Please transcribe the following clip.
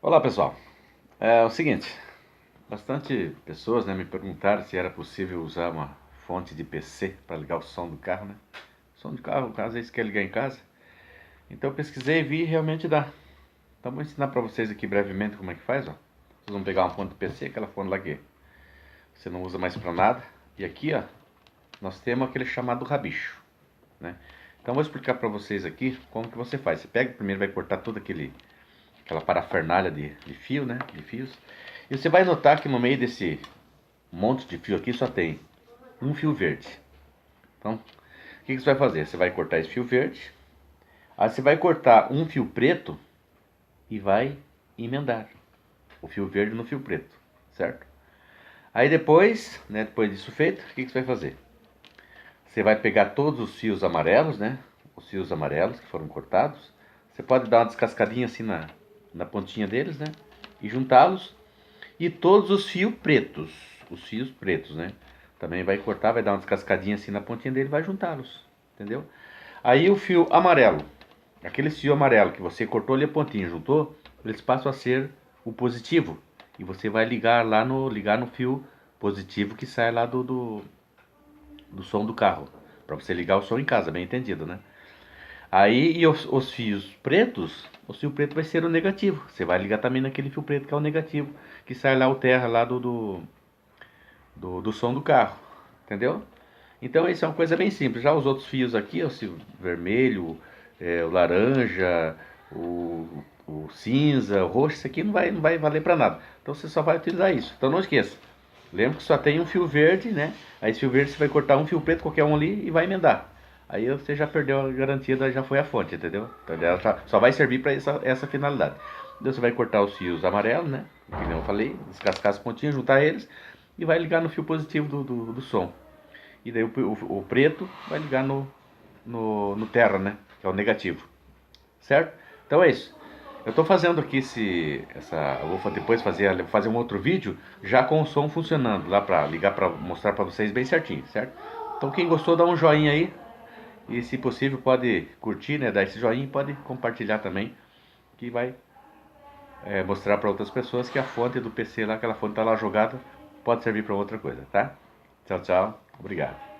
Olá pessoal, é o seguinte, bastante pessoas me perguntaram se era possível usar uma fonte de PC para ligar o som do carro, né? Som do carro, às vezes quer ligar em casa. Então eu pesquisei e vi e realmente dá. Então vou ensinar para vocês aqui brevemente como é que faz, ó. Vocês vão pegar uma fonte de PC, aquela fonte lá que você não usa mais para nada. E aqui, ó, nós temos aquele chamado rabicho, né? Então eu vou explicar para vocês aqui como que você faz. Você pega primeiro, vai cortar todo aquela parafernália de fio, né? De fios. E você vai notar que no meio desse monte de fio aqui só tem um fio verde. Então, o que você vai fazer? Você vai cortar esse fio verde, aí você vai cortar um fio preto e vai emendar o fio verde no fio preto, certo? Aí depois, depois disso feito, o que você vai fazer? Você vai pegar todos os fios amarelos, né? Os fios amarelos que foram cortados. Você pode dar uma descascadinha assim na pontinha deles, né? E juntá-los. E todos os fios pretos, né? Também vai cortar, vai dar uma descascadinha assim na pontinha dele e vai juntá-los, entendeu? Aí o fio amarelo, aquele fio amarelo que você cortou ali a pontinha, juntou, eles passam a ser o positivo. E você vai ligar no fio positivo que sai lá do som do carro. Para você ligar o som em casa, bem entendido, né? Aí e os fios pretos, o fio preto vai ser o negativo. Você vai ligar também naquele fio preto que é o negativo, que sai lá o terra lá do som do carro, entendeu? Então isso é uma coisa bem simples. Já os outros fios aqui, o fio vermelho, o laranja, o cinza, o roxo, isso aqui não vai valer para nada. Então você só vai utilizar isso. Então não esqueça. Lembra que só tem um fio verde, né? Aí esse fio verde você vai cortar um fio preto, qualquer um ali, e vai emendar. Aí você já perdeu a garantia, já foi a fonte, entendeu? Então ela só vai servir para essa finalidade. Então você vai cortar os fios amarelos, né? Como eu falei, descascar as pontinhas, juntar eles e vai ligar no fio positivo do som. E daí o preto vai ligar no terra, né? Que é o negativo. Certo? Então é isso. Eu estou fazendo aqui eu vou depois fazer um outro vídeo já com o som funcionando lá para ligar para mostrar para vocês bem certinho, certo? Então quem gostou dá um joinha aí e se possível pode curtir, né? Dar esse joinha e pode compartilhar também que vai mostrar para outras pessoas que a fonte do PC lá, aquela fonte tá lá jogada, pode servir para outra coisa, tá? Tchau, tchau. Obrigado.